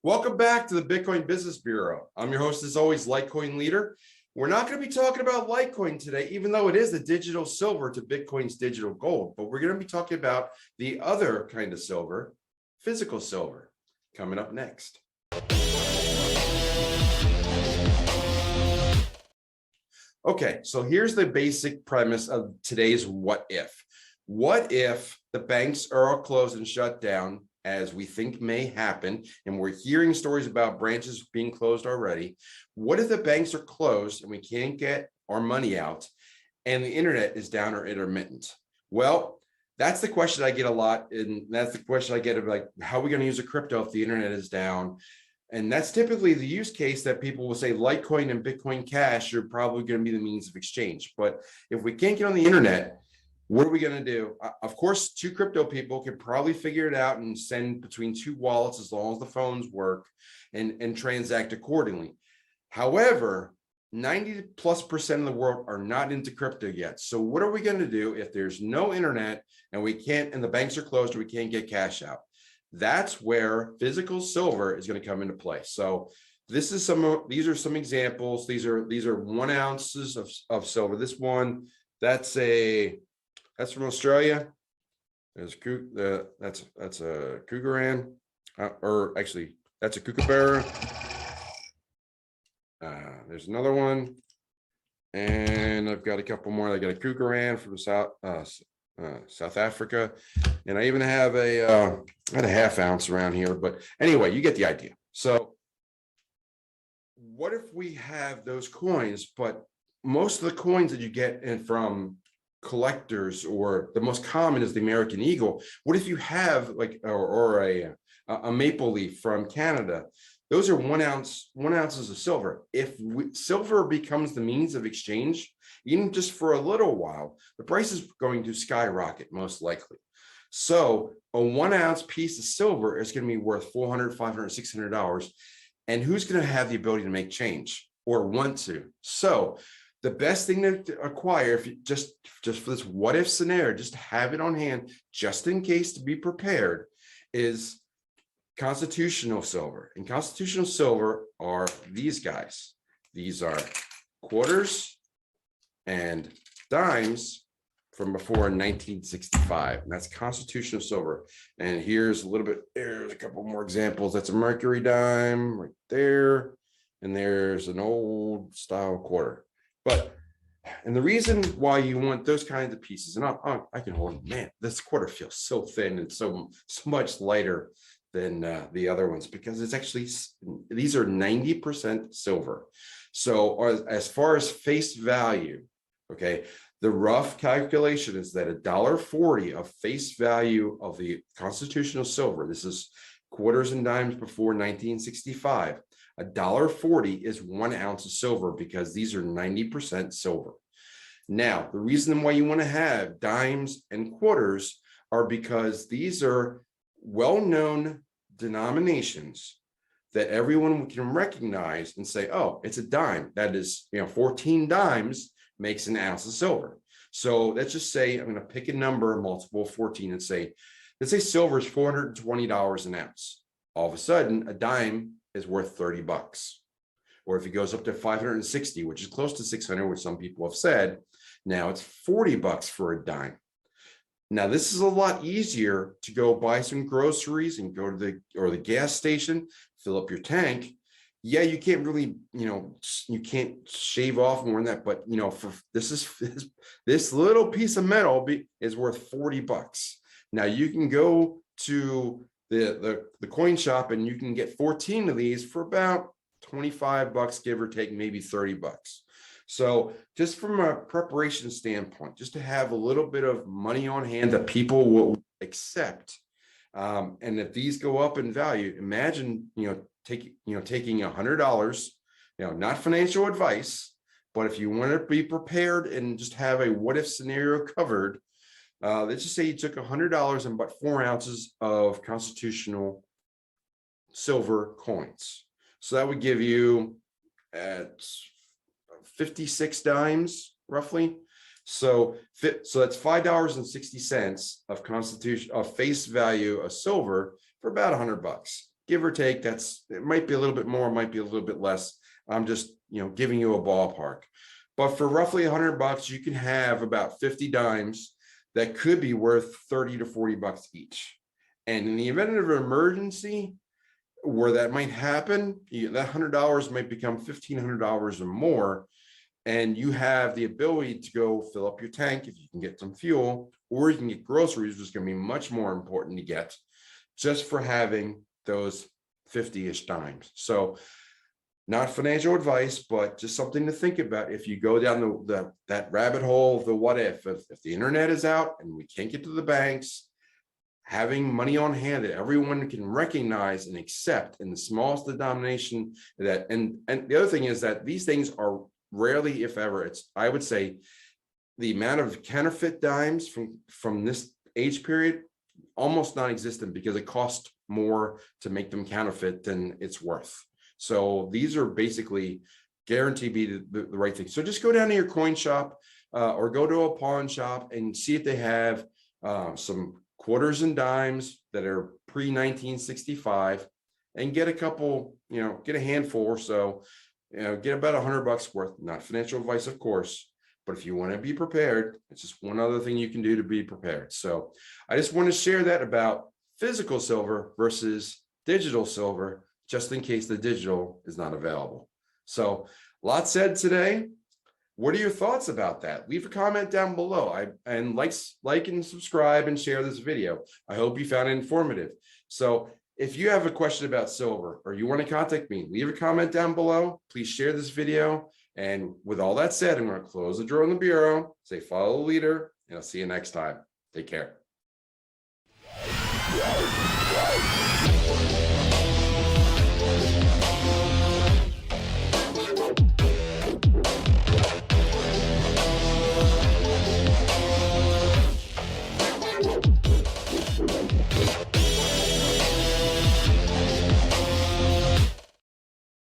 Welcome back to the Bitcoin Business Bureau. I'm your host, as always, LitecoinLeader. We're not going to be talking about Litecoin today, even though it is the digital silver to Bitcoin's digital gold, but we're going to be talking about the other kind of silver, physical silver, coming up next. Okay, so here's the basic premise of today's what if. What if the banks are all closed and shut down, as we think may happen, and we're hearing stories about branches being closed already? What if the banks are closed and we can't get our money out and the internet is down or intermittent? Well, that's the question I get a lot, and that's the question I get of like, how are we going to use a crypto if the internet is down? And that's typically the use case that people will say Litecoin and Bitcoin Cash are probably going to be the means of exchange. But if we can't get on the internet, what are we going to do? Of course, two crypto people can probably figure it out and send between two wallets as long as the phones work and transact accordingly. However, 90+% of the world are not into crypto yet. So what are we going to do if there's no internet and we can't, and the banks are closed, or we can't get cash out? That's where physical silver is going to come into play. So these are some examples. These are 1 ounces of silver. This one, that's from Australia. There's that's a Krugerrand, or actually that's a Kookaburra. There's another one, and I've got a couple more. I got a Krugerrand from South Africa, and I even have I had a 1/2 ounce around here. But anyway, you get the idea. So what if we have those coins, but most of the coins that you get in from collectors, or the most common is the American Eagle. What if you have like or a maple leaf from Canada? Those are 1 ounces of silver. If silver becomes the means of exchange, even just for a little while, the price is going to skyrocket, most likely. So a 1 ounce piece of silver is going to be worth $400, $500, $600. And who's going to have the ability to make change or want to? So the best thing to acquire, if you just for this what if scenario, just to have it on hand, just in case, to be prepared, is constitutional silver. And constitutional silver are these guys. These are quarters and dimes from before 1965. And that's constitutional silver. And here's a couple more examples. That's a Mercury dime right there. And there's an old style quarter. And the reason why you want those kinds of pieces, and I can hold them, man, this quarter feels so thin and so much lighter than the other ones, because it's actually, these are 90% silver. So as far as face value, okay, the rough calculation is that $1.40 of face value of the constitutional silver, this is quarters and dimes before 1965, $1.40 is 1 ounce of silver, because these are 90% silver. Now, the reason why you want to have dimes and quarters are because these are well-known denominations that everyone can recognize and say, oh, it's a dime. That is, 14 dimes makes 1 ounce of silver. So let's just say, I'm going to pick a number, multiple of 14, and say, let's say silver is $420 an ounce. All of a sudden, a dime is worth $30. Or if it goes up to 560, which is close to 600, which some people have said, now it's $40 for a dime. Now, this is a lot easier to go buy some groceries and go to the gas station, fill up your tank. Yeah, you can't really, you can't shave off more than that, but for this little piece of metal is worth $40. Now you can go to the coin shop and you can get 14 of these for about $25, give or take, maybe $30. So just from a preparation standpoint, just to have a little bit of money on hand that people will accept. And if these go up in value, imagine, taking $100, not financial advice, but if you want to be prepared and just have a what if scenario covered, let's just say you took $100 and bought 4 ounces of constitutional silver coins. So that would give you at 56 dimes roughly. So that's $5.60 of face value of silver for about $100, give or take. It might be a little bit more, it might be a little bit less. I'm just, giving you a ballpark. But for roughly $100, you can have about 50 dimes that could be worth 30 to 40 bucks each. And in the event of an emergency where that might happen, that $100 might become $1,500 or more. And you have the ability to go fill up your tank if you can get some fuel, or you can get groceries, which is going to be much more important to get just for having those 50-ish dimes. So not financial advice, but just something to think about. If you go down that rabbit hole of the what if the internet is out and we can't get to the banks, having money on hand that everyone can recognize and accept in the smallest denomination, and the other thing is that these things are rarely, if ever, I would say the amount of counterfeit dimes from this age period almost non-existent, because it costs more to make them counterfeit than it's worth. So these are basically guaranteed to be the right thing. So just go down to your coin shop or go to a pawn shop and see if they have some quarters and dimes that are pre-1965, and get a couple, get a handful or so. Get about $100 worth. Not financial advice, of course, but if you want to be prepared, it's just one other thing you can do to be prepared. So I just want to share that about physical silver versus digital silver, just in case the digital is not available. So a lot said today. What are your thoughts about that? Leave a comment down below. And like and subscribe and share this video. I hope you found it informative. So if you have a question about silver or you want to contact me, leave a comment down below. Please share this video. And with all that said, I'm going to close the drawer in the bureau, say follow the leader, and I'll see you next time. Take care.